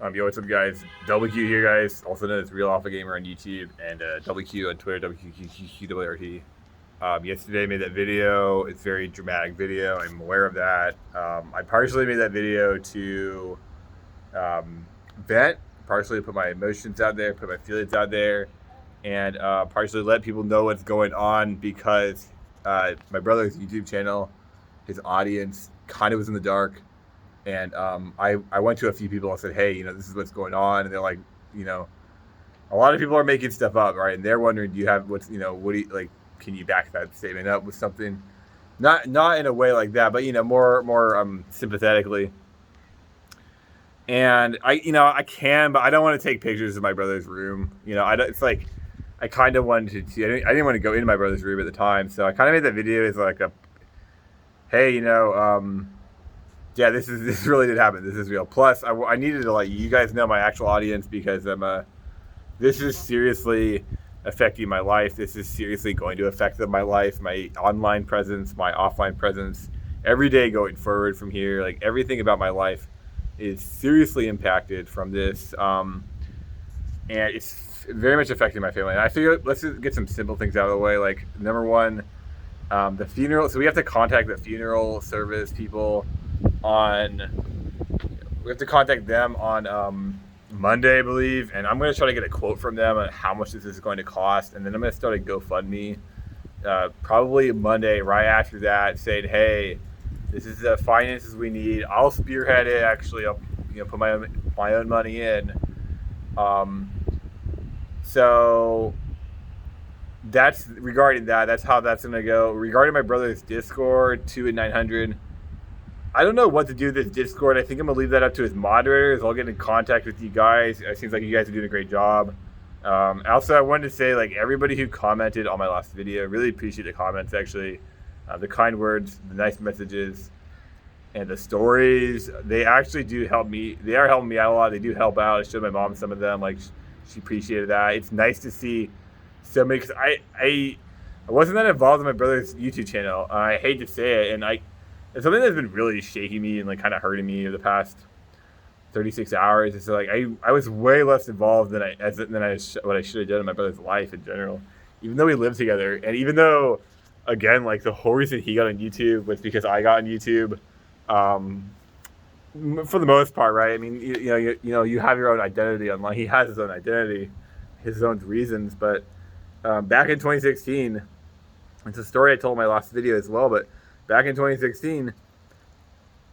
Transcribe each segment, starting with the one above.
Yo, what's up, guys? WQ here, guys. Also known as Real Alpha Gamer on YouTube and WQ on Twitter, WQQQQWRT. Yesterday I made that video. It's a very dramatic video. I'm aware of that. I partially made that video to vent, partially put my emotions out there, put my feelings out there, and partially let people know what's going on because my brother's YouTube channel, his audience kind of was in the dark. And I went to a few people and said, hey, this is what's going on. And they're like, you know, a lot of people are making stuff up, right? And they're wondering, do you have what do you like? Can you back that statement up with something? Not in a way like that, but more sympathetically. And I can, but I don't want to take pictures of my brother's room. It's like I kind of wanted to. I didn't want to go into my brother's room at the time, so I kind of made that video as like a, hey, yeah, this really did happen. This is real. Plus, I needed to let you guys know, my actual audience, because this is seriously affecting my life. This is seriously going to affect my life, my online presence, my offline presence, every day going forward from here. Like everything about my life is seriously impacted from this, and it's very much affecting my family. And I figured let's just get some simple things out of the way. Like number one, the funeral. So we have to contact the funeral service people we have to contact them on Monday, I believe, and I'm going to try to get a quote from them on how much this is going to cost, and then I'm going to start a GoFundMe probably Monday right after that, saying, hey, this is the finances we need. I'll spearhead it. Actually, I'll put my own money in. So that's regarding that. That's how that's going to go. Regarding my brother's Discord, 2 and 900. I don't know what to do with this Discord. I think I'm going to leave that up to his moderators. I'll get in contact with you guys. It seems like you guys are doing a great job. Also, I wanted to say, like, everybody who commented on my last video, really appreciate the comments, actually. The kind words, the nice messages, and the stories. They actually do help me. They are helping me out a lot. They do help out. I showed my mom some of them. Like, she appreciated that. It's nice to see so many, because I wasn't that involved in my brother's YouTube channel. I hate to say it, and it's something that's been really shaking me and like kind of hurting me over the past 36 hours. It's like I was way less involved than what I should have done in my brother's life in general. Even though we lived together, and even though, again, like the whole reason he got on YouTube was because I got on YouTube, for the most part, right? I mean, you have your own identity online. He has his own identity, his own reasons. But back in 2016, it's a story I told in my last video as well, but back in 2016,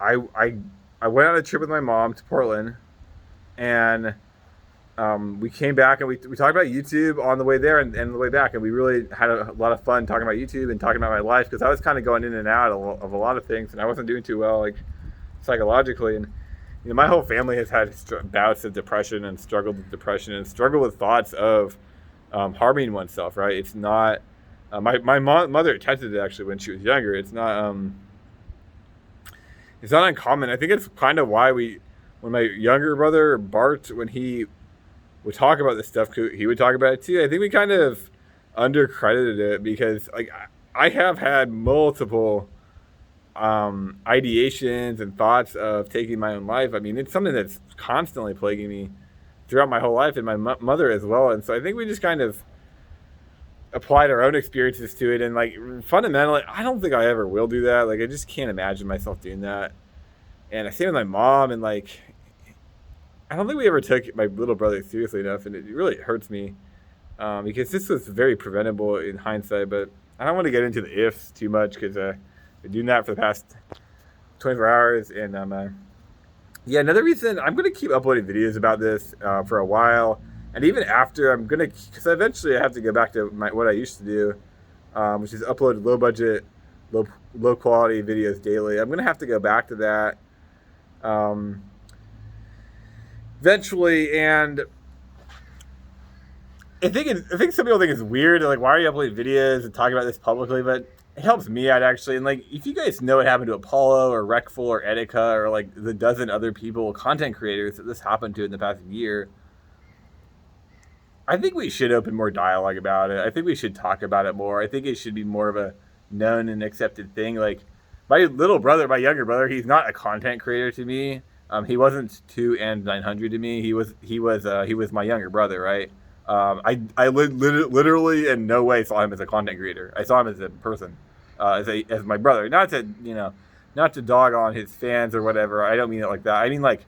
I went on a trip with my mom to Portland, and we came back and we talked about YouTube on the way there and the way back, and we really had a lot of fun talking about YouTube and talking about my life, because I was kind of going in and out of a lot of things, and I wasn't doing too well, like, psychologically. And my whole family has had bouts of depression and struggled with depression and struggled with thoughts of harming oneself, right? It's not my mother attempted it actually when she was younger. It's not uncommon. I think it's kind of why when my younger brother Bart, when he would talk about this stuff, he would talk about it too. I think we kind of undercredited it, because like I have had multiple ideations and thoughts of taking my own life. I mean, it's something that's constantly plaguing me throughout my whole life, and my mother as well. And so I think we just kind of applied our own experiences to it, and like fundamentally I don't think I ever will do that. Like I just can't imagine myself doing that. And I say with my mom, and like I don't think we ever took my little brother seriously enough, and it really hurts me, because this was very preventable in hindsight. But I don't want to get into the ifs too much, because I've been doing that for the past 24 hours. And yeah, another reason I'm going to keep uploading videos about this for a while. And even after, I'm going to, because eventually I have to go back to what I used to do, which is upload low budget, low quality videos daily. I'm going to have to go back to that eventually. And I think some people think it's weird, like, why are you uploading videos and talking about this publicly? But it helps me out, actually. And like, if you guys know what happened to Apollo or Recful or Etika or like the dozen other people, content creators that this happened to in the past year, I think we should open more dialogue about it. I think we should talk about it more. I think it should be more of a known and accepted thing. Like my younger brother, he's not a content creator to me. He wasn't 2 and 900 to me. He was my younger brother, right? Literally in no way saw him as a content creator. I saw him as a person, as my brother. Not to dog on his fans or whatever. I don't mean it like that. I mean like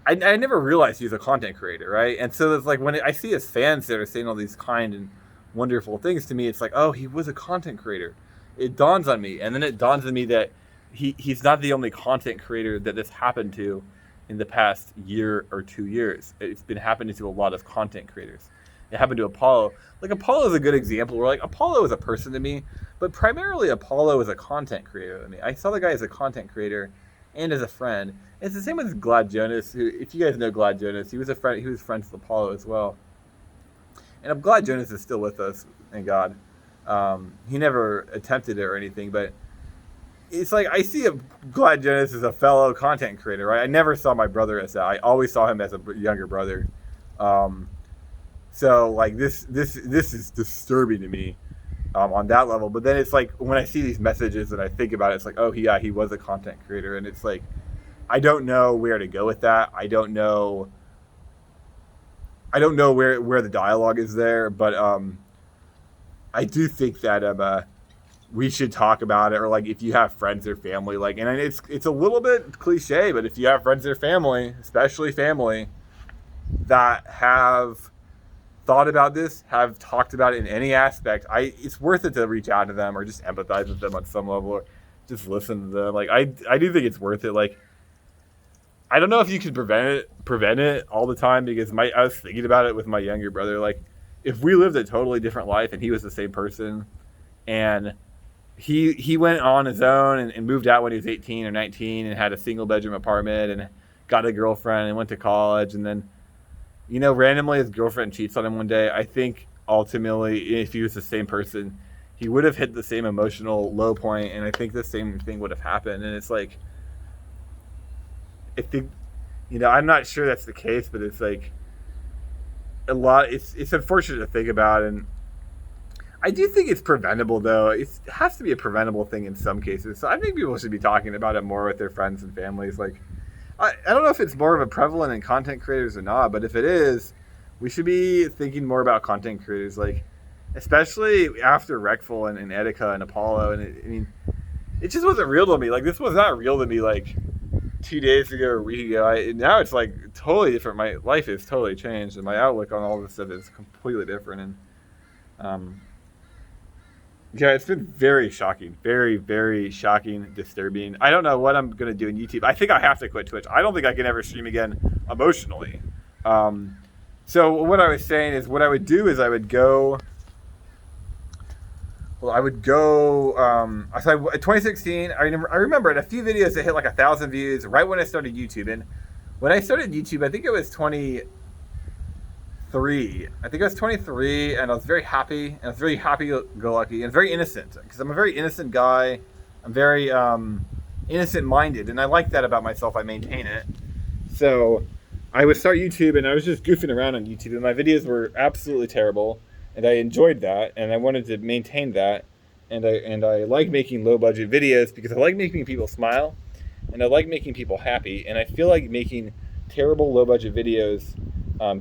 I never realized he was a content creator, right? And so it's like when I see his fans that are saying all these kind and wonderful things to me, it's like, oh, he was a content creator. It dawns on me, and then it dawns on me that he's not the only content creator that this happened to in the past year or 2 years. It's been happening to a lot of content creators. It happened to Apollo. Like Apollo is a good example where like Apollo is a person to me, but primarily Apollo is a content creator to me. I saw the guy as a content creator and as a friend. It's the same with Glad Jonas, who, if you guys know Glad Jonas, he was a friend. He was friends with Apollo as well. And I'm glad Jonas is still with us, thank God. He never attempted it or anything, but it's like I see Glad Jonas as a fellow content creator, right? I never saw my brother as that. I always saw him as a younger brother. So like this is disturbing to me on that level. But then it's like when I see these messages and I think about it, it's like, oh yeah, he was a content creator, and it's like I don't know where to go with that. I don't know where the dialogue is there, but I do think that we should talk about it, or like if you have friends or family, like, and it's a little bit cliche, but if you have friends or family, especially family, that have thought about this, have talked about it in any aspect, it's worth it to reach out to them or just empathize with them on some level, or just listen to them. Like I do think it's worth it. Like I don't know if you could prevent it all the time, because I was thinking about it with my younger brother. Like if we lived a totally different life and he was the same person, and he went on his own and moved out when he was 18 or 19 and had a single bedroom apartment and got a girlfriend and went to college, and then, you know, randomly his girlfriend cheats on him one day. I think ultimately, if he was the same person, he would have hit the same emotional low point, and I think the same thing would have happened. And it's like, I think, you know, I'm not sure that's the case, but it's like it's unfortunate to think about. And I do think it's preventable, though. It has to be a preventable thing in some cases. So I think people should be talking about it more with their friends and families. Like, I don't know if it's more of a prevalent in content creators or not, but if it is, we should be thinking more about content creators, like, especially after Reckful and Etika and Apollo. And it just wasn't real to me. Like, this was not real to me, like, 2 days ago or a week ago. Now it's, like, totally different. My life has totally changed, and my outlook on all this stuff is completely different. And, yeah, it's been very shocking. Very, very shocking, disturbing. I don't know what I'm going to do in YouTube. I think I have to quit Twitch. I don't think I can ever stream again emotionally. So what I was saying is, what I would do is I would go... Well, I would go... so 2016, I remember in a few videos that hit like 1,000 views right when I started YouTube. And when I started YouTube, I think it was 23. I think I was 23, and I was very happy, and I was very happy-go-lucky, and very innocent, because I'm a very innocent guy. I'm very innocent-minded, and I like that about myself. I maintain it. So I would start YouTube, and I was just goofing around on YouTube, and my videos were absolutely terrible, and I enjoyed that, and I wanted to maintain that, and I like making low-budget videos because I like making people smile, and I like making people happy, and I feel like making terrible low-budget videos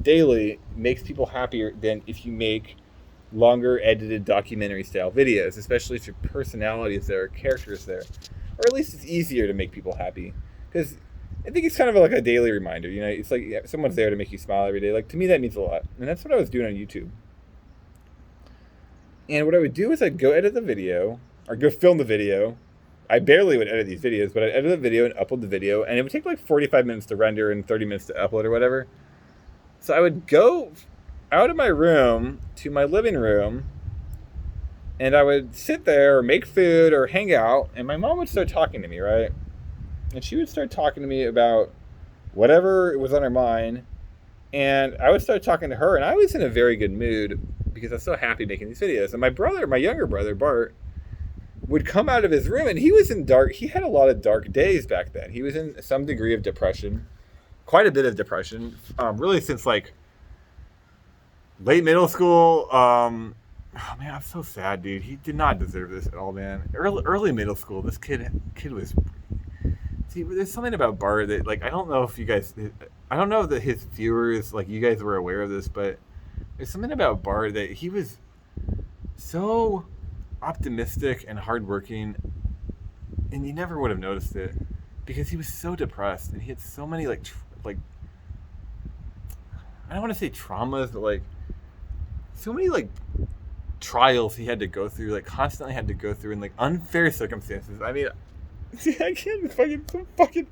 daily makes people happier than if you make longer edited documentary style videos, especially if your personality is there, characters there, or at least it's easier to make people happy, because I think it's kind of like a daily reminder. You know, it's like someone's there to make you smile every day. Like, to me, that means a lot, and that's what I was doing on YouTube. And what I would do is I'd go edit the video, or go film the video. I barely would edit these videos, but I'd edit the video and upload the video, and it would take like 45 minutes to render and 30 minutes to upload or whatever. So I would go out of my room to my living room, and I would sit there or make food or hang out, and my mom would start talking to me, right? And she would start talking to me about whatever was on her mind, and I would start talking to her, and I was in a very good mood because I was so happy making these videos. And my younger brother, Bart, would come out of his room, and he had a lot of dark days back then. He was in some degree of depression. Quite a bit of depression, really since like late middle school. Oh man, I'm so sad, dude. He did not deserve this at all, man. Early middle school, this kid was See, there's something about Bart that, like, I don't know if you guys, I don't know that his viewers, like, you guys were aware of this, but there's something about Bart that he was so optimistic and hardworking, and you never would have noticed it because he was so depressed and he had so many like I don't want to say traumas, but like so many like trials he had to go through, like constantly had to go through in like unfair circumstances. I mean, I can't fucking.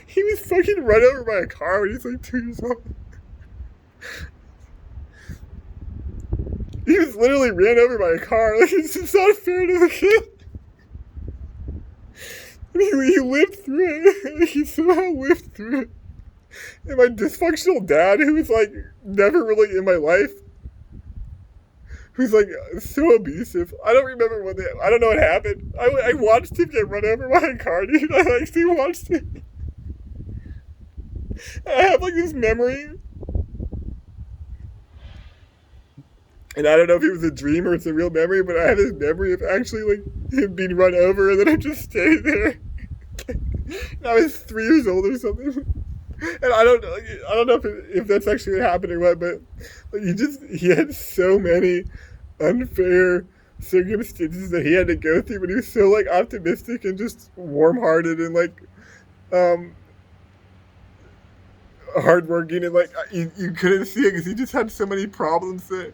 He was fucking run over by a car when he was like 2 years old. He was literally ran over by a car. Like, it's just not fair to the kid. I mean, he lived through it. He somehow lived through it. And my dysfunctional dad, who was like never really in my life, who's like so abusive. I don't remember I don't know what happened. I watched him get run over by a car, dude. I actually watched it. I have like this memory. And I don't know if it was a dream or it's a real memory, but I have this memory of actually like him being run over and then I'm just standing there. And I was 3 years old or something. And I don't know if that's actually what happened or what, but like he had so many unfair circumstances that he had to go through, but he was so like optimistic and just warm-hearted and like hardworking, and like you couldn't see it because he just had so many problems that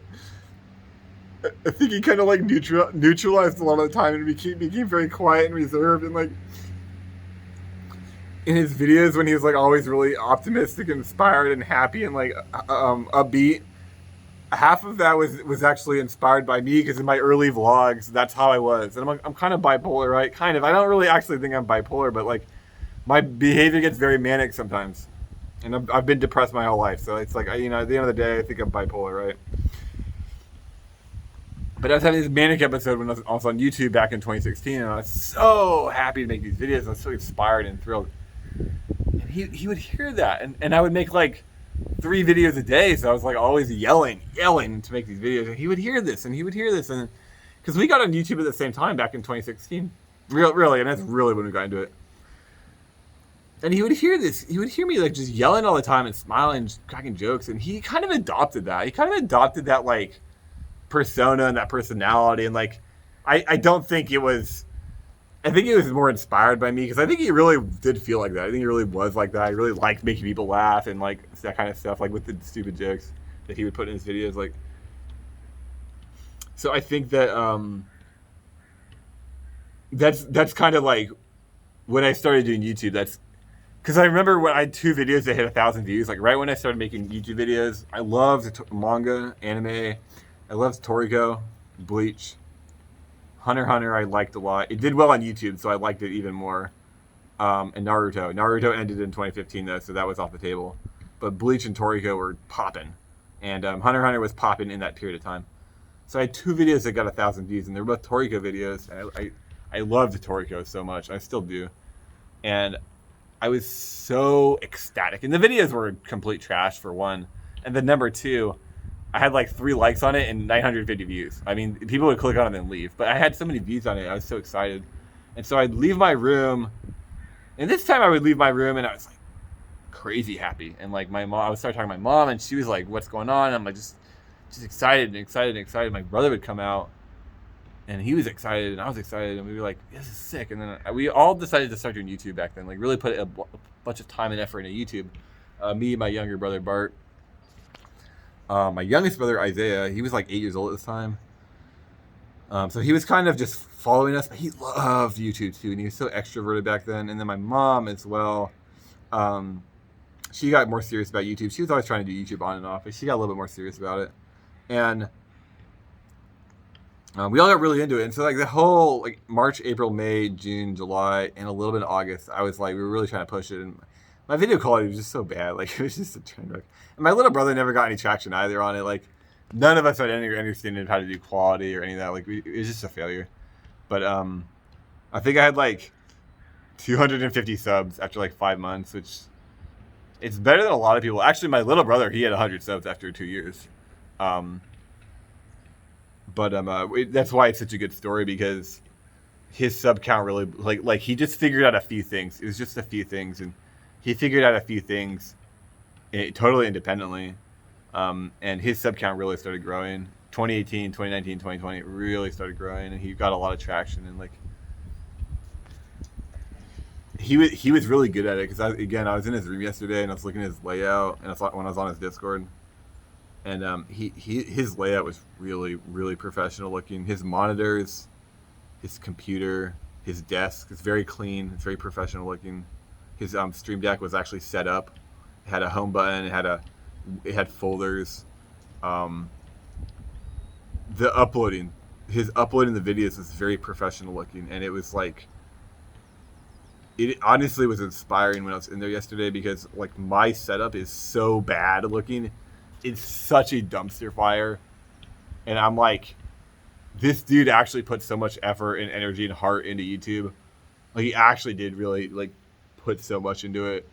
I think he kind of like neutralized a lot of the time and became very quiet and reserved, and like in his videos when he was like always really optimistic and inspired and happy and like upbeat, half of that was actually inspired by me because in my early vlogs that's how I was, and I'm kind of bipolar, right? Kind of. I don't really actually think I'm bipolar, but like my behavior gets very manic sometimes, and I've been depressed my whole life, so it's like at the end of the day I think I'm bipolar, right? But I was having this manic episode when I was on YouTube back in 2016, and I was so happy to make these videos. I was so inspired and thrilled. And he would hear that, and I would make like 3 videos a day, so I was like always yelling to make these videos. And he would hear this, and because we got on YouTube at the same time back in 2016, really, and that's really when we got into it. And he would hear this. He would hear me like just yelling all the time and smiling, just cracking jokes, and he kind of adopted that. He kind of adopted that like persona and that personality, and like I don't think it was. I think he was more inspired by me because I think he really did feel like that. I think he really was like that. He really liked making people laugh and like that kind of stuff, like with the stupid jokes that he would put in his videos. Like, so I think that that's kind of like when I started doing YouTube. That's because I remember when I had 2 videos that hit 1,000 views. Like right when I started making YouTube videos, I loved manga, anime. I loved Toriko, Bleach. Hunter x Hunter I liked a lot. It did well on YouTube, so I liked it even more. And Naruto. Naruto ended in 2015, though, so that was off the table. But Bleach and Toriko were popping. And Hunter x Hunter was popping in that period of time. So I had 2 videos that got 1,000 views, and they were both Toriko videos. And I loved Toriko so much. I still do. And I was so ecstatic. And the videos were complete trash, for one. And then number 2... I had like 3 likes on it and 950 views. I mean, people would click on it and leave. But I had so many views on it. I was so excited. And so I'd leave my room. And this time I would leave my room and I was like crazy happy. And like my mom, I would start talking to my mom and she was like, what's going on? And I'm like, just excited and excited and excited. My brother would come out and he was excited and I was excited. And we were like, this is sick. And then we all decided to start doing YouTube back then. Like really put a bunch of time and effort into YouTube. Me and my younger brother, Bart. My youngest brother, Isaiah, he was like 8 years old at this time. So he was kind of just following us, but he loved YouTube too, and he was so extroverted back then. And then my mom as well, she got more serious about YouTube. She was always trying to do YouTube on and off, but she got a little bit more serious about it. And we all got really into it. And so like the whole like March, April, May, June, July, and a little bit of August, I was like, we were really trying to push it. And my video quality was just so bad. Like it was just a train wreck. And my little brother never got any traction either on it. Like none of us had any understanding of how to do quality or any of that. Like it was just a failure. But I think I had like 250 subs after like 5 months, which it's better than a lot of people. Actually, my little brother, he had 100 subs after 2 years. But that's why it's such a good story, because his sub count really like he just figured out a few things. It was just a few things, and he figured out a few things totally independently. And his sub count really started growing. 2018, 2019, 2020 really started growing, and he got a lot of traction. And like he was really good at it because I was in his room yesterday and I was looking at his layout, and when I was on his Discord, and his layout was really really professional looking. His monitors, his computer, his desk is very clean. It's very professional looking. His Stream Deck was actually set up. It had a home button. It had folders. His uploading the videos was very professional looking, and it was like, it honestly was inspiring when I was in there yesterday, because like my setup is so bad looking. It's such a dumpster fire, and I'm like, this dude actually put so much effort and energy and heart into YouTube. Like he actually did really like put so much into it,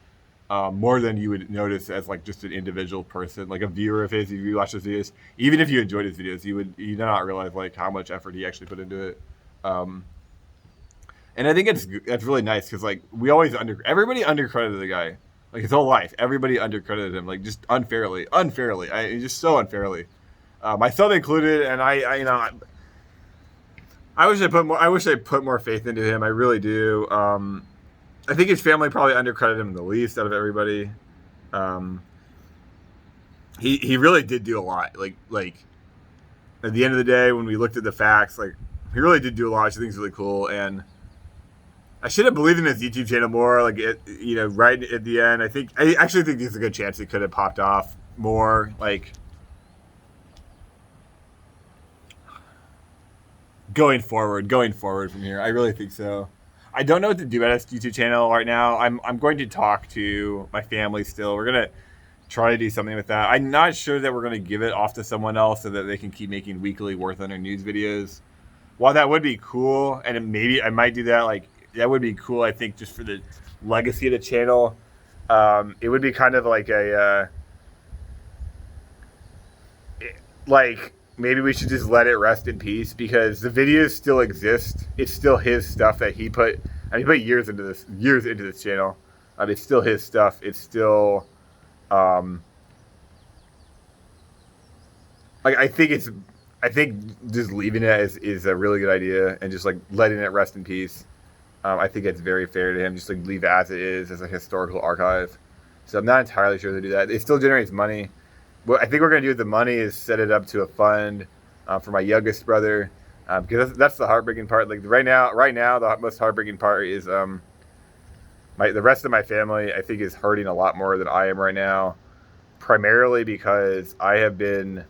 more than you would notice as like just an individual person, like a viewer of his. If you watch his videos, even if you enjoyed his videos, you do not realize like how much effort he actually put into it. And I think that's really nice, because like we always everybody undercredited the guy, like his whole life. Everybody undercredited him, like just unfairly, just so unfairly, myself included. And I wish I put more faith into him. I really do. I think his family probably undercredited him the least out of everybody. He really did do a lot. Like at the end of the day, when we looked at the facts, like he really did do a lot, which I think is really cool. And I should have believed in his YouTube channel more. Like right at the end, I actually think there's a good chance it could have popped off more. Like going forward from here, I really think so. I don't know what to do about his YouTube channel right now. I'm going to talk to my family still. We're gonna try to do something with that. I'm not sure that we're gonna give it off to someone else so that they can keep making weekly War Thunder news videos. While that would be cool, and maybe I might do that, like that would be cool, I think, just for the legacy of the channel. It would be kind of like maybe we should just let it rest in peace, because the videos still exist. It's still his stuff that he put. I mean, he put years into this channel. It's still his stuff. It's still, I think just leaving it is a really good idea, and just like letting it rest in peace. I think it's very fair to him. Just like leave it as it is, as a historical archive. So I'm not entirely sure to do that. It still generates money. What I think we're going to do with the money is set it up to a fund for my youngest brother, because that's the heartbreaking part. Like right now, the most heartbreaking part is the rest of my family, I think, is hurting a lot more than I am right now, primarily because I've been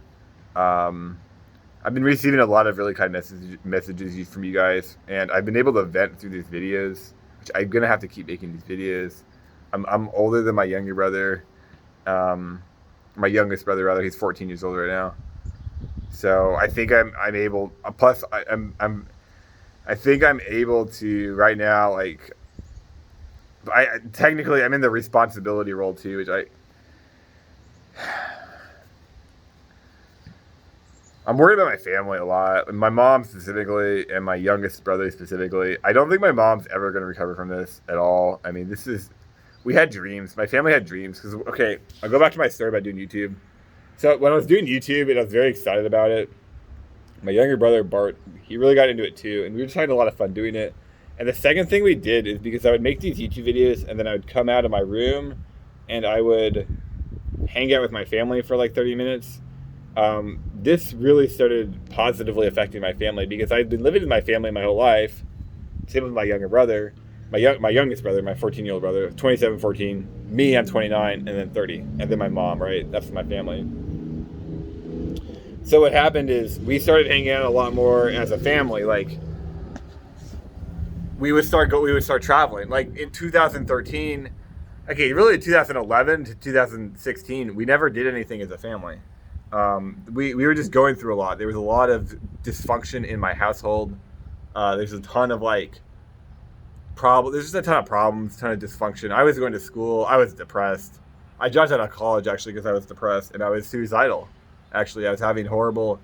receiving a lot of really kind messages from you guys, and I've been able to vent through these videos, which I'm going to have to keep making these videos. I'm older than my younger brother. My youngest brother, rather. He's 14 years old right now. So I think I'm able. Plus, I think I'm able to right now. Like, technically I'm in the responsibility role too, which I'm worried about my family a lot. My mom specifically, and my youngest brother specifically. I don't think my mom's ever going to recover from this at all. I mean, we had dreams. My family had dreams. Because, okay, I'll go back to my story about doing YouTube. So when I was doing YouTube, and I was very excited about it, my younger brother, Bart, he really got into it too. And we were just having a lot of fun doing it. And the second thing we did is, because I would make these YouTube videos, and then I would come out of my room, and I would hang out with my family for like 30 minutes. This really started positively affecting my family, because I'd been living with my family my whole life. Same with my younger brother. My youngest brother, my 14-year-old brother, 27, 14. Me, I'm 29, and then 30. And then my mom, right? That's my family. So what happened is we started hanging out a lot more as a family. Like, we would start traveling. Like in 2013, okay, really 2011 to 2016, we never did anything as a family. We were just going through a lot. There was a lot of dysfunction in my household. There's a ton of there's just a ton of problems, a ton of dysfunction. I was going to school. I was depressed. I dropped out of college, actually, because I was depressed, and I was suicidal. Actually, I was having horrible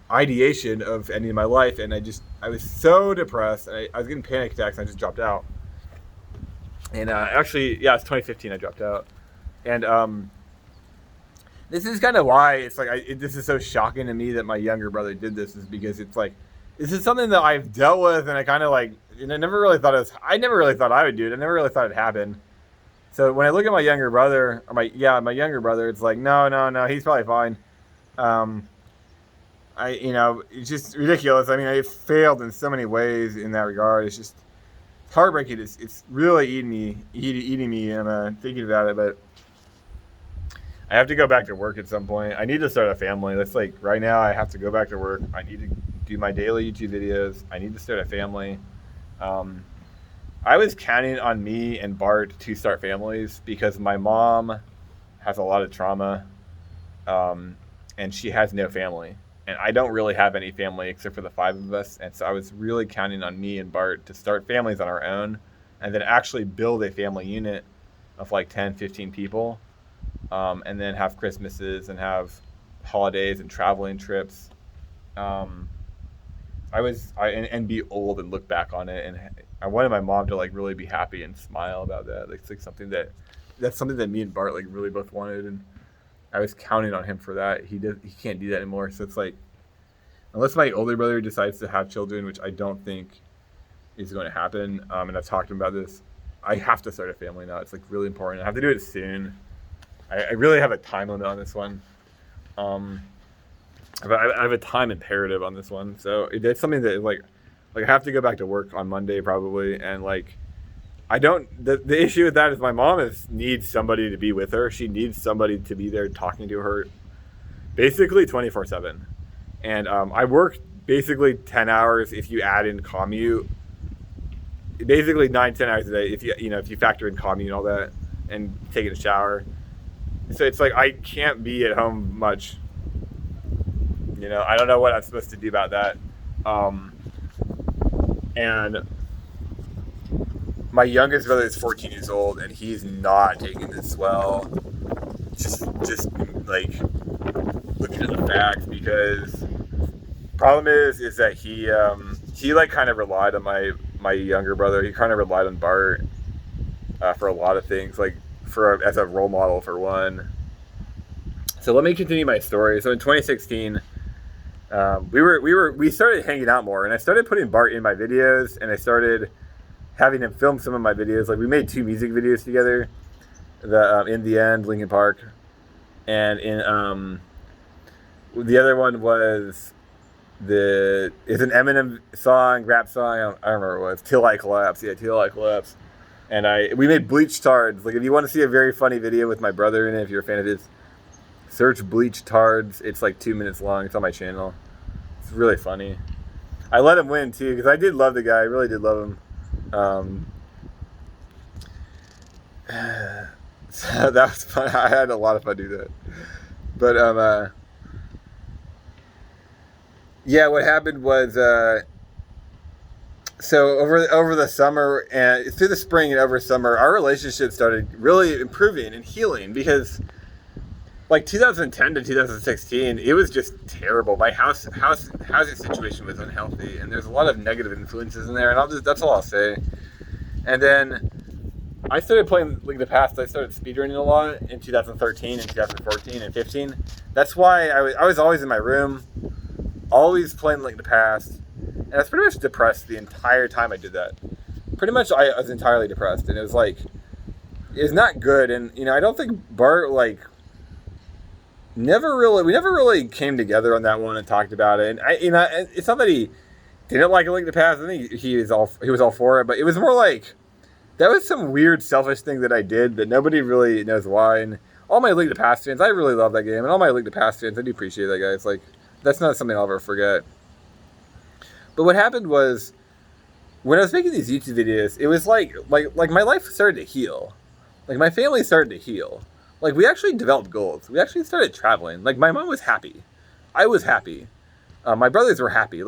ideation of ending my life, and I was so depressed. I was getting panic attacks, and I just dropped out. And actually, yeah, it's 2015. I dropped out, and this is kind of why it's like this is so shocking to me that my younger brother did this. Is because it's like this is something that I've dealt with, and I kind of like, and I never really thought I never really thought I would do it. I never really thought it happened. So when I look at my younger brother, my younger brother, it's like no, he's probably fine. It's just ridiculous. I mean, I failed in so many ways in that regard. It's just heartbreaking. It's really eating me. I'm thinking about it, but I have to go back to work at some point. I need to start a family. That's like right now. I have to go back to work. I need to do my daily YouTube videos. I need to start a family. I was counting on me and Bart to start families because my mom has a lot of trauma, and she has no family. And I don't really have any family except for the 5 of us. And so I was really counting on me and Bart to start families on our own and then actually build a family unit of like 10, 15 people, and then have Christmases and have holidays and traveling trips. And be old and look back on it. And I wanted my mom to like really be happy and smile about that. Like, it's like that's something that me and Bart like really both wanted. And I was counting on him for that. He can't do that anymore. So it's like, unless my older brother decides to have children, which I don't think is going to happen, and I've talked to him about this, I have to start a family now. It's like really important. I have to do it soon. I really have a time limit on this one. I have a time imperative on this one. So it's something that like I have to go back to work on Monday probably, and like I don't. The issue with that is my mom needs somebody to be with her. She needs somebody to be there talking to her, basically 24/7. And I work basically 10 hours if you add in commute. Basically 9-10 hours a day if you factor in commute and all that, and taking a shower. So it's like I can't be at home much. I don't know what I'm supposed to do about that. And my youngest brother is 14 years old, and he's not taking this well. Just like looking at the facts, because problem is that he like kind of relied on my younger brother. He kind of relied on Bart for a lot of things, like as a role model for one. So let me continue my story. So in 2016, we started hanging out more, and I started putting Bart in my videos, and I started having him film some of my videos. Like we made 2 music videos together, In the End, Linkin Park, and in the other one was it's an Eminem song, rap song. I don't remember what it was. Till I Collapse. Yeah, Till I Collapse. And we made Bleach Tards. Like if you want to see a very funny video with my brother in it, if you're a fan of his, search Bleach Tards. It's like 2 minutes long. It's on my channel. It's really funny. I let him win too because I did love the guy. I really did love him. So that was fun. I had a lot of fun doing that. But yeah, what happened was so over the summer and through the spring and over summer, our relationship started really improving and healing, because like 2010 to 2016, it was just terrible. My housing situation was unhealthy, and there's a lot of negative influences in there, and that's all I'll say. And then I started playing Link of the Past. I started speedrunning a lot in 2013 and 2014 and 15. That's why I was always in my room, always playing Link of the Past, and I was pretty much depressed the entire time I did that. Pretty much I was entirely depressed, and it was not good. And I don't think Bart we never really came together on that one and talked about it. And it's not that he didn't like Link of the Past. I think he was all for it, but it was more like that was some weird selfish thing that I did that nobody really knows why. And all my Link of the Past fans, I really love that game, and all my Link of the Past fans, I do appreciate that guy. It's like that's not something I'll ever forget. But what happened was, when I was making these YouTube videos, it was like my life started to heal. Like my family started to heal. Like we actually developed goals. We actually started traveling. Like my mom was happy. I was happy. My brothers were happy.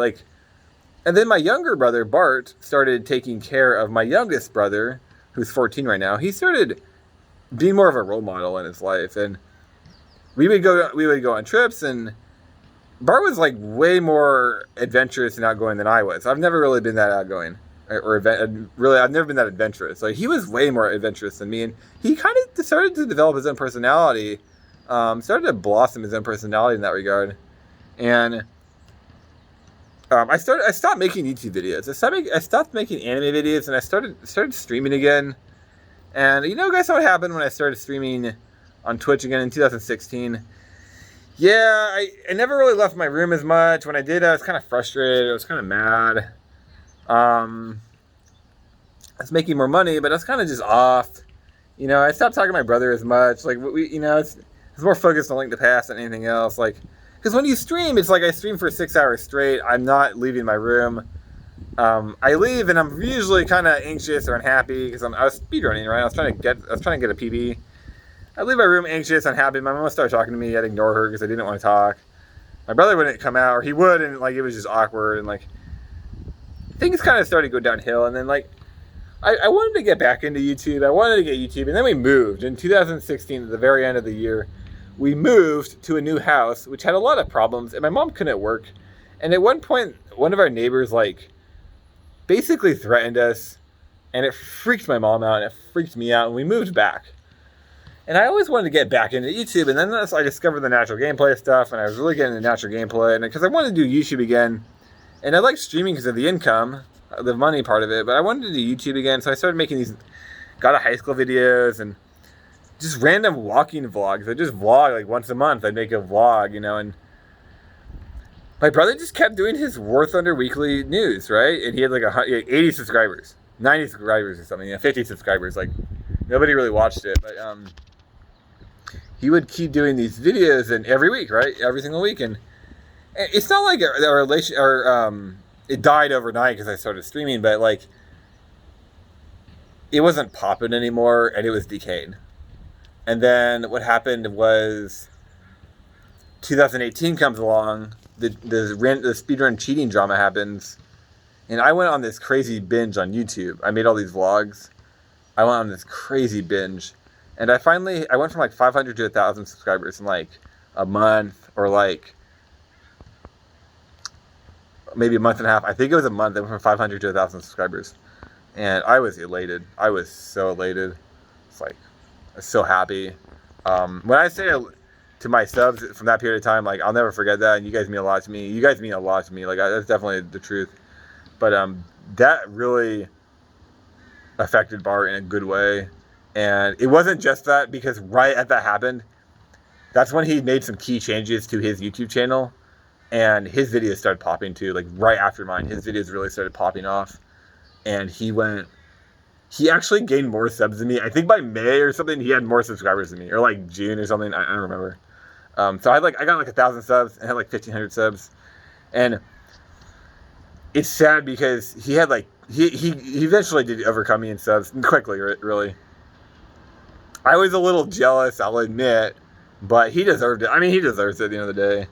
And then my younger brother, Bart, started taking care of my youngest brother, who's 14 right now. He started being more of a role model in his life. And we would go on trips, and Bart was like way more adventurous and outgoing than I was. I've never really been that outgoing, really. I've never been that adventurous. Like he was way more adventurous than me, and he kind of started to develop his own personality. Started to blossom his own personality in that regard, and I stopped making YouTube videos. I stopped making anime videos, and I started streaming again. And you know, guys, what happened when I started streaming on Twitch again in 2016? Yeah, I never really left my room as much. When I did, I was kind of frustrated. I was kind of mad. I was making more money, but I was kind of just off. You know, I stopped talking to my brother as much. Like, it's more focused on Link to the Past than anything else. Like, because when you stream, it's like I stream for 6 hours straight. I'm not leaving my room. I leave and I'm usually kind of anxious or unhappy because I was speedrunning, right? I was trying to get a PB. I leave my room anxious, unhappy. My mom started talking to me. I'd ignore her because I didn't want to talk. My brother wouldn't come out, or he would, and like it was just awkward, and like things kind of started to go downhill. And then like I wanted to get back into YouTube. I wanted to get YouTube, and then we moved in 2016 at the very end of the year. We moved to a new house, which had a lot of problems, and my mom couldn't work. And at one point, one of our neighbors like basically threatened us, and it freaked my mom out, and it freaked me out, and we moved back. And I always wanted to get back into YouTube, and then I discovered the natural gameplay stuff, and I was really getting into natural gameplay, and because I wanted to do YouTube again, and I like streaming because of the income, the money part of it, but I wanted to do YouTube again, so I started making these got a high school videos, and just random walking vlogs. I just vlog like once a month. I'd make a vlog, you know, and my brother just kept doing his War Thunder Weekly news, right? And he had like 80 subscribers, 90 subscribers or something, 50 subscribers. Like nobody really watched it, but he would keep doing these videos and every week, right? Every single week, and it's not like our relation or it died overnight because I started streaming, but like it wasn't popping anymore, and it was decaying. And then what happened was 2018 comes along, the speedrun cheating drama happens, and I went on this crazy binge on YouTube. I made all these vlogs. I went on this crazy binge, and I went from like 500 to 1,000 subscribers in like a month, or like maybe a month and a half. I think it was a month. I went from 500 to 1,000 subscribers, and I was elated. I was so elated. It's like I was so happy. When I say to my subs from that period of time, like I'll never forget that, and you guys mean a lot to me. You guys mean a lot to me. Like that's definitely the truth. But that really affected Bart in a good way, and it wasn't just that, because right at that happened, that's when he made some key changes to his YouTube channel, and his videos started popping too. Like right after mine, his videos really started popping off, and he actually gained more subs than me. I think by May or something, he had more subscribers than me, or like June or something. I don't remember. So I got like 1,000 subs and had like 1,500 subs, and it's sad because he had like he eventually did overcome me in subs quickly. Really, I was a little jealous, I'll admit, but he deserved it. I mean, he deserves it at the end of the day.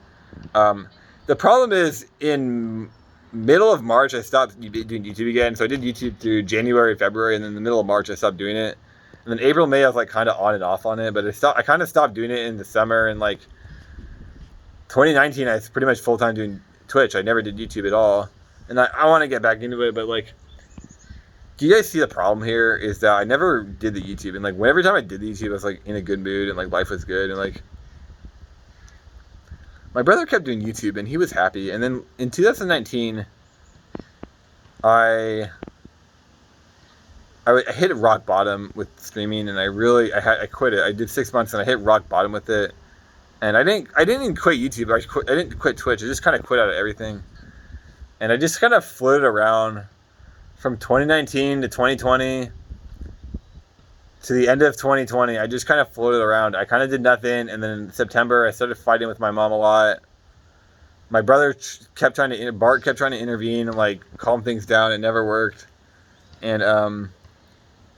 The problem is in middle of March, I stopped doing YouTube again. So I did YouTube through January, February, and then in the middle of March, I stopped doing it. And then April, May, I was like kind of on and off on it, but I kind of stopped doing it in the summer. And like 2019, I was pretty much full time doing Twitch. I never did YouTube at all. And I want to get back into it, but like, do you guys see the problem here? Is that I never did the YouTube, and like every time I did the YouTube, I was like in a good mood and like life was good, and like my brother kept doing YouTube and he was happy. And then in 2019, I hit rock bottom with streaming, and I quit it. I did 6 months and I hit rock bottom with it, and I didn't even quit YouTube. I didn't quit Twitch. I just kind of quit out of everything, and I just kind of floated around from 2019 to 2020 to the end of 2020. I just kind of floated around. I kind of did nothing, and then in September I started fighting with my mom a lot. My brother Bart kept trying to intervene and like calm things down. It never worked, and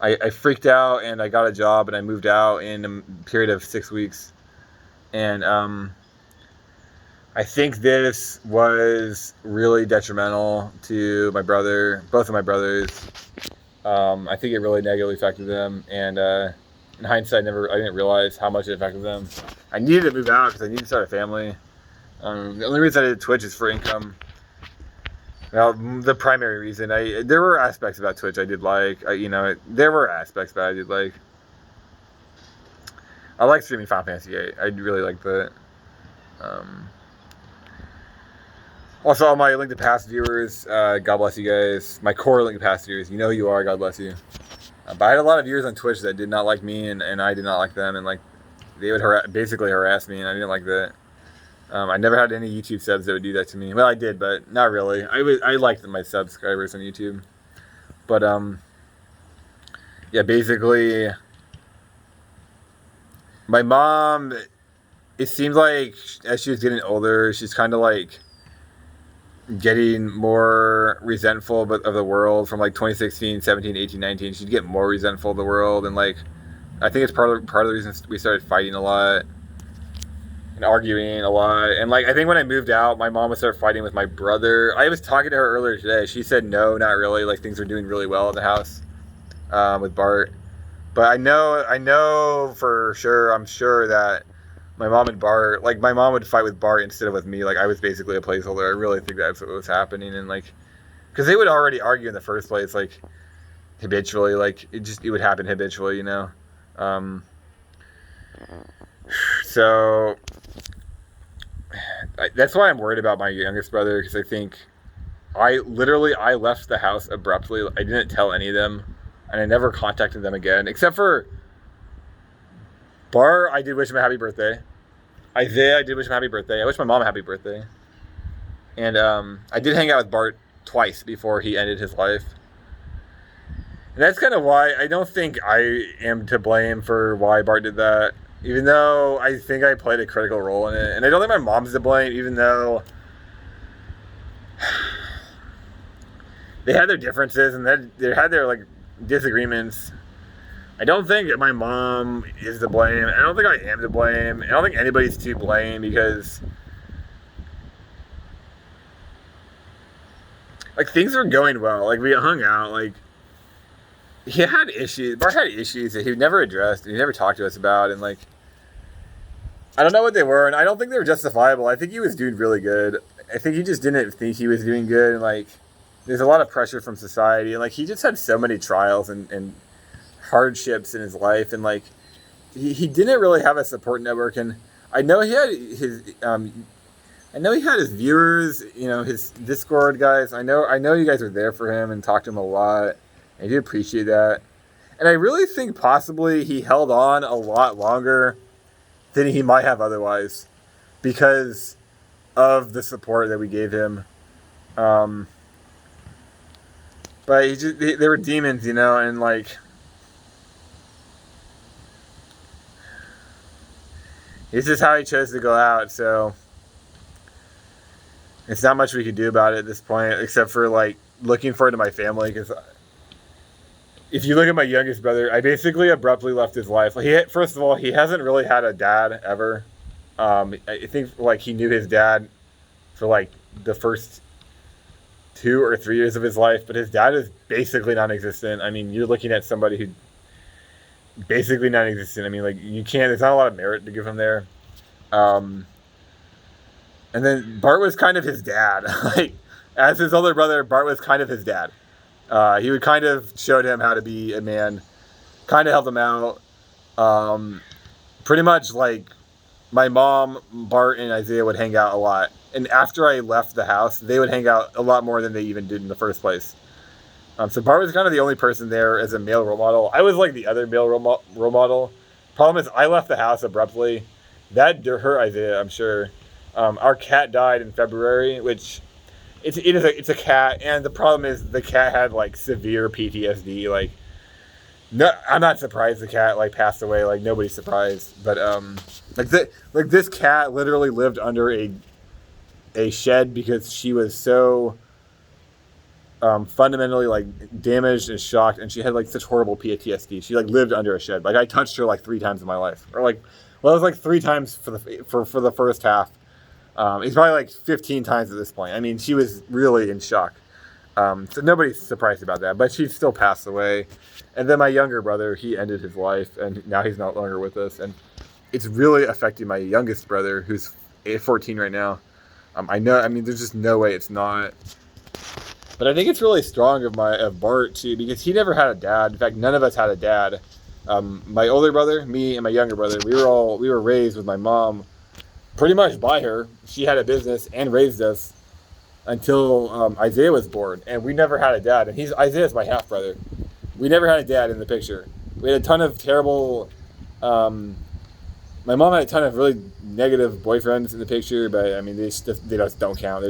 I freaked out, and I got a job, and I moved out in a period of 6 weeks, and I think this was really detrimental to my brother, both of my brothers. I think it really negatively affected them, and in hindsight, I didn't realize how much it affected them. I needed to move out because I needed to start a family. The only reason I did Twitch is for income. Well, the primary reason. There were aspects about Twitch I did like. There were aspects that I did like. I like streaming Final Fantasy VIII. I really like that. Also, all my Link to Past viewers, God bless you guys. My core Link to Past viewers, you know who you are, God bless you. But I had a lot of viewers on Twitch that did not like me, and I did not like them, and like they would basically harass me, and I didn't like that. I never had any YouTube subs that would do that to me. Well, I did, but not really. I liked my subscribers on YouTube, but yeah, basically, my mom. It seems like as she was getting older, she's kind of like getting more resentful of the world from like 2016, 17, 18, 19. She'd get more resentful of the world, and like I think it's part of the reason we started fighting a lot and arguing a lot. And like I think when I moved out, my mom would start fighting with my brother. I was talking to her earlier today. She said no, not really. Like things are doing really well in the house with Bart. But I know for sure. I'm sure that my mom and Bart, like my mom would fight with Bart instead of with me. Like I was basically a placeholder. I really think that's what was happening, and like, because they would already argue in the first place, like habitually. Like it would happen habitually, you know. So that's why I'm worried about my youngest brother, because I think I left the house abruptly. I didn't tell any of them, and I never contacted them again, except for Bart. I did wish him a happy birthday. Isaiah, I did wish him a happy birthday. I wish my mom a happy birthday. And I did hang out with Bart twice before he ended his life. And that's kind of why I don't think I am to blame for why Bart did that, even though I think I played a critical role in it. And I don't think my mom's to blame, even though they had their differences and they had their like disagreements. I don't think my mom is to blame. I don't think I am to blame. I don't think anybody's to blame, because like things were going well. Like we hung out. Like he had issues. Bart had issues that he never addressed and he never talked to us about. And like I don't know what they were, and I don't think they were justifiable. I think he was doing really good. I think he just didn't think he was doing good. And like there's a lot of pressure from society, and like he just had so many trials and hardships in his life, and like he didn't really have a support network. And I know he had his viewers, you know, his Discord guys. I know you guys were there for him and talked to him a lot, and I do appreciate that. And I really think possibly he held on a lot longer than he might have otherwise, because of the support that we gave him. But they were demons, you know, and like this is how he chose to go out, so it's not much we could do about it at this point, except for like looking forward to my family. Because if you look at my youngest brother, I basically abruptly left his life. First of all, he hasn't really had a dad ever. I think like he knew his dad for like the first 2 or 3 years of his life, but his dad is basically non-existent. I mean, you're looking at somebody who basically non-existent. I mean, like there's not a lot of merit to give him there. And then Bart was kind of his dad. Like as his older brother, Bart was kind of his dad. He would kind of showed him how to be a man, kind of helped him out. Pretty much like my mom, Bart, and Isaiah would hang out a lot. And after I left the house, they would hang out a lot more than they even did in the first place. So Bart was kind of the only person there as a male role model. I was like the other male role model. Problem is, I left the house abruptly. That hurt Isaiah, I'm sure. Our cat died in February, which it's a cat, and the problem is the cat had like severe PTSD. Like, no, I'm not surprised the cat like passed away. Like nobody's surprised, but this cat literally lived under a shed because she was so fundamentally like damaged and shocked, and she had like such horrible PTSD. She like lived under a shed. Like I touched her like 3 times in my life, or like, well, it was like 3 times for the first half. It's probably like 15 times at this point. I mean, she was really in shock. So nobody's surprised about that, but she still passed away. And then my younger brother, he ended his life, and now he's no longer with us. And it's really affecting my youngest brother, who's 14 right now. I know. I mean, there's just no way it's not. But I think it's really strong of Bart too, because he never had a dad. In fact, none of us had a dad. My older brother, me, and my younger brother, we were raised with my mom, pretty much by her. She had a business and raised us until Isaiah was born, and we never had a dad. And Isaiah's my half brother. We never had a dad in the picture. We had a ton of terrible. My mom had a ton of really negative boyfriends in the picture, but I mean they just don't count.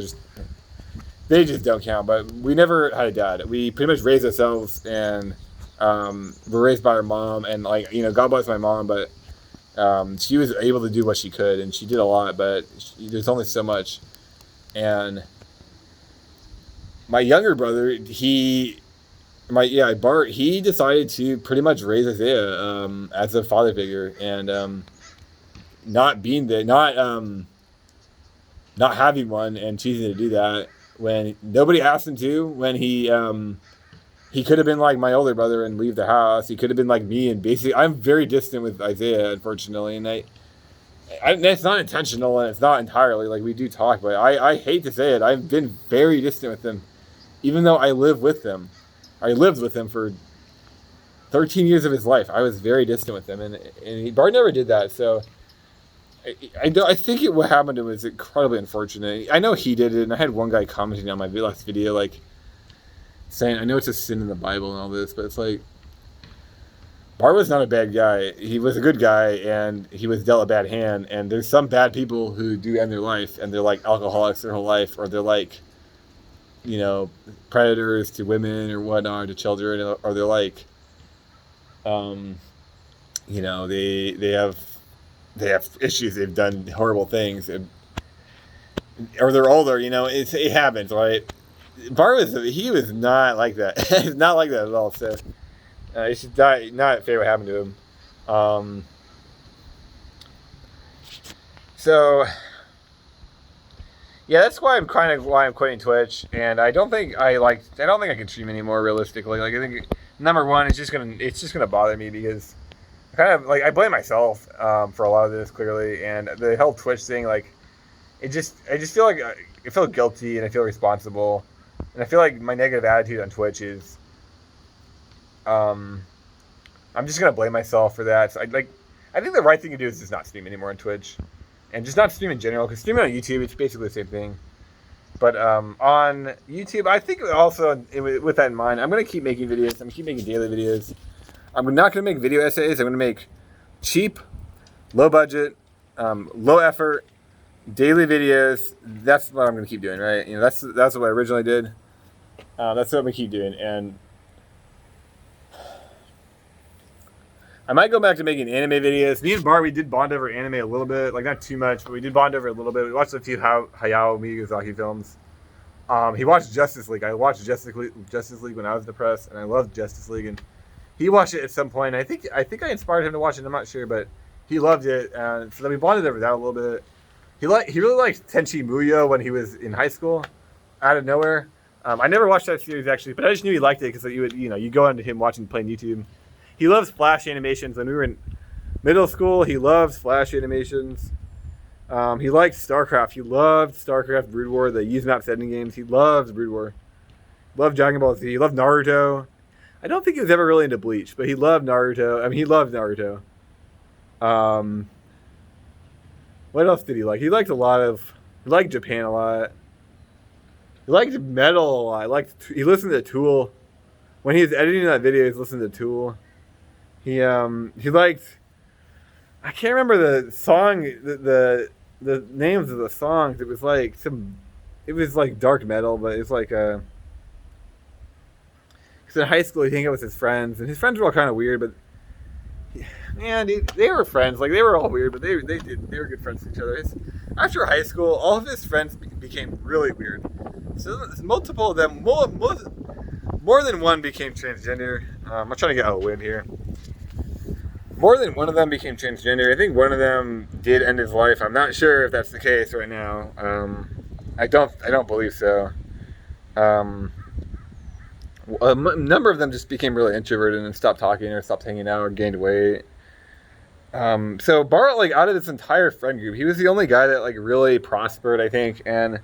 They just don't count. But we never had a dad. We pretty much raised ourselves, and were raised by our mom. And God bless my mom, but she was able to do what she could, and she did a lot. But there's only so much. And my younger brother, Bart, he decided to pretty much raise Isaiah as a father figure, and not being there, not having one, and choosing to do that when nobody asked him to. When he could have been like my older brother and leave the house. He could have been like me, and basically, I'm very distant with Isaiah, unfortunately, and it's not intentional, and it's not entirely like we do talk, but I hate to say it, I've been very distant with him, even though I live with him. I lived with him for 13 years of his life. I was very distant with him, and Bart never did that. So I think what happened to him was incredibly unfortunate. I know he did it, and I had one guy commenting on my last video, like, saying, I know it's a sin in the Bible and all this, but it's like, Bart was not a bad guy. He was a good guy, and he was dealt a bad hand. And there's some bad people who do end their life, and they're like alcoholics their whole life, or they're like, predators to women or whatnot, to children, or they're like, they have issues, they've done horrible things, or they're older. It happens, right? Bart he was not like that. He's not like that at all. So it's just not fair what happened to him. So yeah, that's why I'm quitting Twitch, and I don't think I can stream anymore realistically. Like, I think number one, it's just gonna bother me, because I blame myself for a lot of this, clearly, and the whole Twitch thing, like, I just feel like I feel guilty, and I feel responsible, and I feel like my negative attitude on Twitch is I'm just gonna blame myself for that. So I think the right thing to do is just not stream anymore on Twitch. And just not stream in general, because streaming on YouTube, it's basically the same thing. But on YouTube, I think also, with that in mind, I'm going to keep making videos. I'm going to keep making daily videos. I'm not going to make video essays. I'm going to make cheap, low budget, low effort, daily videos. That's what I'm going to keep doing, right? That's what I originally did. That's what I'm going to keep doing. And I might go back to making anime videos. Me and Bart, we did bond over anime a little bit. Like, not too much, but we did bond over a little bit. We watched a few Hayao Miyazaki films. He watched Justice League. I watched Justice League when I was depressed, and I loved Justice League. And he watched it at some point. I think I inspired him to watch it. I'm not sure, but he loved it. And so then we bonded over that a little bit. He really liked Tenchi Muyo when he was in high school, out of nowhere. I never watched that series, actually, but I just knew he liked it, because you go into him playing YouTube. He loves Flash animations. When we were in middle school, he loves Flash animations. He liked StarCraft. He loved StarCraft, Brood War, the use map setting games. He loves Brood War. Loved Dragon Ball Z. He loved Naruto. I don't think he was ever really into Bleach, but he loved Naruto. I mean, he loved Naruto. What else did he like? He liked Japan a lot. He liked metal a lot. He listened to Tool. When he was editing that video, he was listening to Tool. He liked, I can't remember the song, the names of the songs. It was like dark metal, but it's like because in high school he hung out with his friends, and his friends were all kind of weird, but they were friends. Like, they were all weird, but they were good friends with each other. After high school, all of his friends became really weird. So multiple of them, more than one became transgender. I'm trying to get out of the wind here. More than one of them became transgender. I think one of them did end his life. I'm not sure if that's the case right now. I don't believe so. A number of them just became really introverted and stopped talking, or stopped hanging out, or gained weight. So Bart, like, out of this entire friend group, he was the only guy that like really prospered, I think, and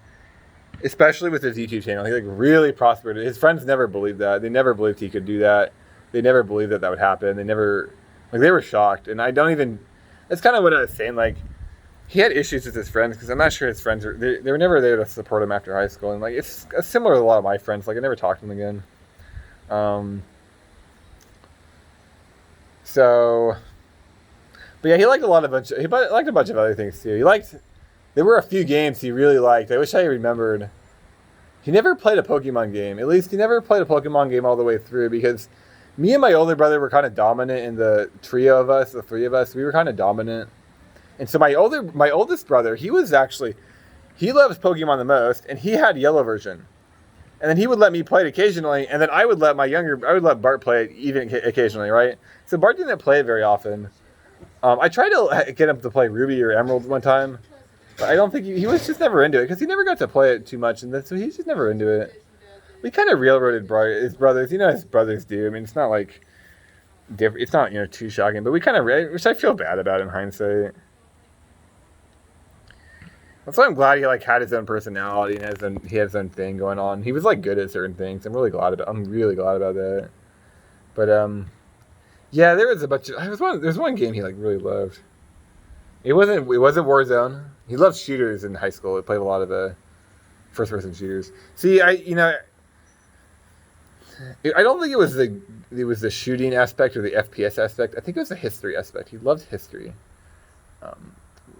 especially with his YouTube channel, he like really prospered. His friends never believed that. They never believed he could do that. They never believed that that would happen. They never, like, they were shocked. And I don't even. That's kind of what I was saying. Like, he had issues with his friends because I'm not sure his friends they were never there to support him after high school. And like, it's similar to a lot of my friends. Like, I never talked to them again. So, but yeah, he liked he liked a bunch of other things too. There were a few games he really liked. I wish I remembered. He never played a Pokemon game. At least he never played a Pokemon game all the way through because me and my older brother were kind of dominant in the trio of us, the three of us. We were kind of dominant. And so my oldest brother, he loves Pokemon the most, and he had Yellow version. And then he would let me play it occasionally, and then I would let Bart play it even occasionally, right? So Bart didn't play it very often. I tried to get him to play Ruby or Emerald one time, but I don't think he was just never into it because he never got to play it too much, and so he's just never into it. We kind of railroaded his brothers, as brothers do. I mean, it's not like different. It's not too shocking, but we kind of, which I feel bad about in hindsight. That's why I'm glad he like had his own personality and he had his own thing going on. He was like good at certain things. I'm really glad about that. But yeah, there's one game he like really loved. It wasn't Warzone. He loved shooters in high school. He played a lot of first person shooters. See, I don't think it was the shooting aspect or the FPS aspect. I think it was the history aspect. He loved history.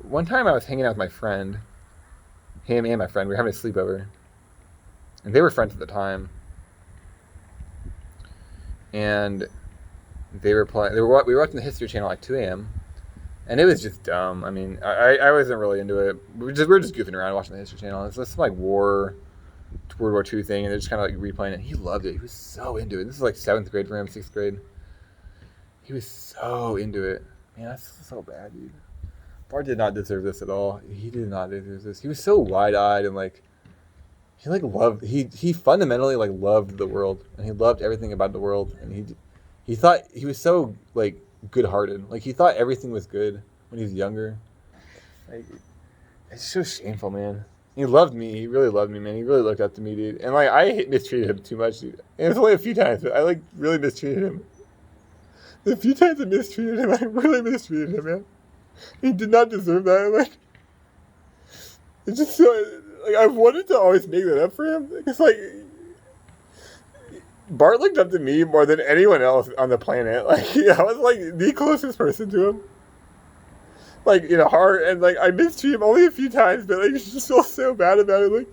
One time I was hanging out with my friend. Him and my friend, we were having a sleepover. And they were friends at the time. And we were watching the History Channel at like 2 a.m. And it was just dumb. I mean, I wasn't really into it. We were just goofing around watching the History Channel. It's some like World War II thing, and they're just kind of like replaying it. He loved it. He was so into it. This is like 7th grade for him, 6th grade. He was so into it. Man, that's so bad, dude. Bart did not deserve this at all. He did not deserve this. He was so wide-eyed and like he fundamentally like loved the world, and he loved everything about the world, and he thought he was so like good-hearted. Like he thought everything was good when he was younger. Like, it's so shameful, man. He loved me. He really loved me, man. He really looked up to me, dude. And like I mistreated him too much, dude. And it was only a few times, but I like really mistreated him. The few times I mistreated him, I really mistreated him, man. He did not deserve that. Like, it's just so. Like, I've wanted to always make that up for him. It's like Bart looked up to me more than anyone else on the planet. Like, I was like the closest person to him. Like, heart, and like I mistreated him only a few times, but like I just feel so bad about it. Like,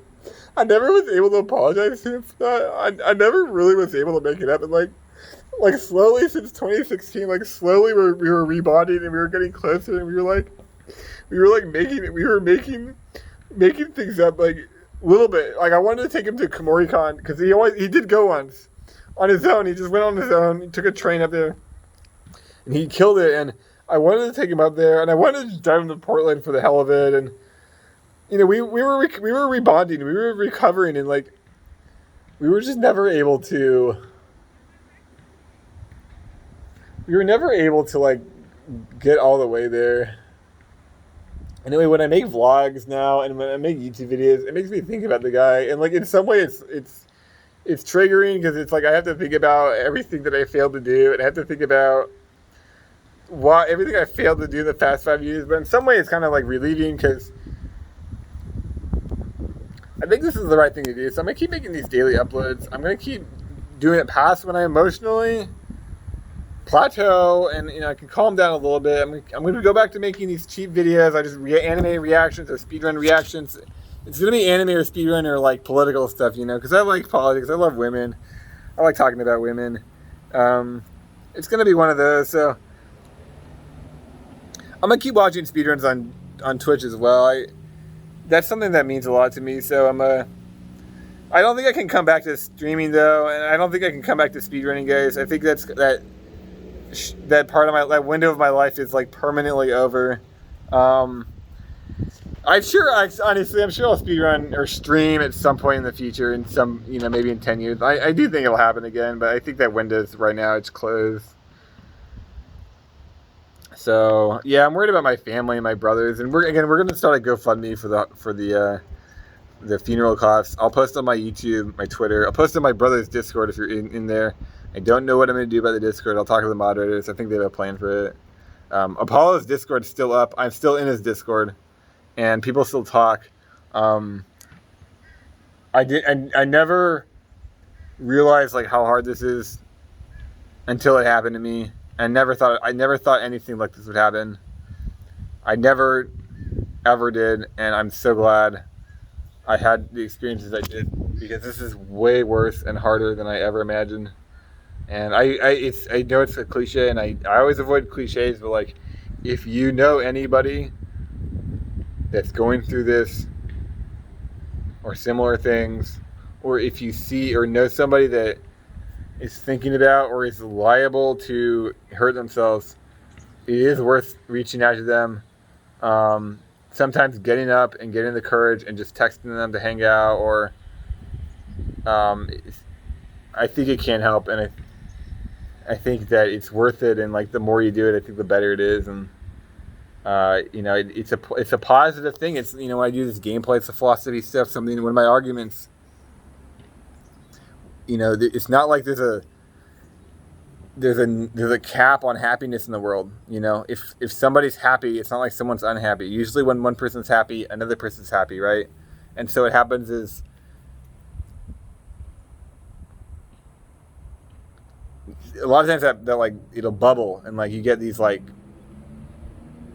I never was able to apologize to him for that. I never really was able to make it up, and like slowly since 2016, like slowly we were rebonding, and we were getting closer, and we were making things up like a little bit. Like I wanted to take him to KomoriCon because he did go once on his own. He just went on his own. He took a train up there, and he killed it. And I wanted to take him up there, and I wanted to drive him to Portland for the hell of it. And we were rebonding, we were recovering, and like we were just never able to. We were never able to like get all the way there. Anyway, when I make vlogs now and when I make YouTube videos, it makes me think about the guy, and like in some way it's triggering because it's like I have to think about everything that I failed to do, and I have to think about everything I failed to do in the past 5 years. But in some way, it's kind of like relieving because I think this is the right thing to do. So I'm gonna keep making these daily uploads. I'm gonna keep doing it past when I emotionally plateau, and I can calm down a little bit. I'm going to go back to making these cheap videos. I just anime reactions or speedrun reactions. It's going to be anime or speedrun or like political stuff, because I like politics. I love women. I like talking about women. It's going to be one of those. So I'm going to keep watching speedruns on Twitch as well. That's something that means a lot to me. So I don't think I can come back to streaming though, and I don't think I can come back to speedrunning, guys. I think that part of that window of my life is like permanently over. I'm sure I'll speedrun or stream at some point in the future, in some, maybe in 10 years. I do think it'll happen again, but I think that window's right now, it's closed. So yeah, I'm worried about my family and my brothers, and we're gonna start a GoFundMe for the funeral costs. I'll post on my YouTube, my Twitter. I'll post on my brother's Discord if you're in there. I don't know what I'm gonna do about the Discord. I'll talk to the moderators. I think they have a plan for it. Apollo's Discord's still up. I'm still in his Discord, and people still talk. I never realized like how hard this is until it happened to me. I never thought anything like this would happen. I never ever did, and I'm so glad I had the experiences I did, because this is way worse and harder than I ever imagined. And I know it's a cliche, and I always avoid cliches, but like, if you know anybody that's going through this or similar things, or if you see or know somebody that is thinking about or is liable to hurt themselves, it is worth reaching out to them. Sometimes getting up and getting the courage and just texting them to hang out, or I think it can help, and I think that it's worth it. And like, the more you do it, I think the better it is. And it's a positive thing. It's, when I do this gameplay, it's a philosophy stuff. One of my arguments, it's not like there's a cap on happiness in the world. If somebody's happy, it's not like someone's unhappy. Usually when one person's happy, another person's happy, right? And so what happens is, a lot of times that like, it'll bubble, and like, you get these like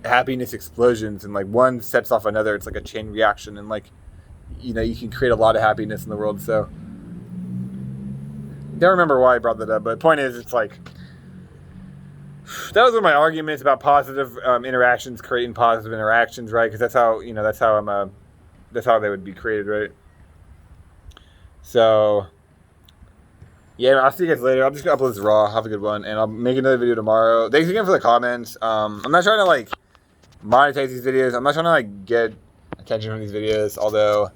happiness explosions, and like, one sets off another. It's like a chain reaction, and like, you can create a lot of happiness in the world. So don't remember why I brought that up, but the point is, it's like, that was one of my arguments about positive interactions, creating positive interactions, right? Because that's how that's how they would be created, right? So yeah, I'll see you guys later. I'm just gonna upload this raw. Have a good one, and I'll make another video tomorrow. Thanks again for the comments. I'm not trying to like monetize these videos. I'm not trying to like get attention from these videos, although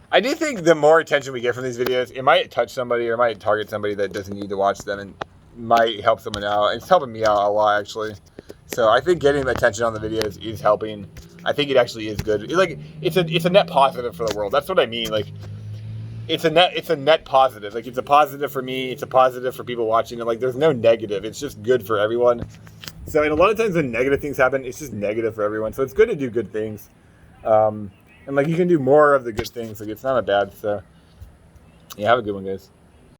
I do think the more attention we get from these videos, it might touch somebody, or it might target somebody that doesn't need to watch them, and might help someone out. It's helping me out a lot, actually. So I think getting the attention on the videos is helping. I think it actually is good. It's a net positive for the world. That's what I mean. Like, it's a net positive. Like, it's a positive for me. It's a positive for people watching. And like, there's no negative. It's just good for everyone. So, and a lot of times when negative things happen, it's just negative for everyone. So it's good to do good things. And like, you can do more of the good things. Like, it's not a bad. So yeah, have a good one, guys.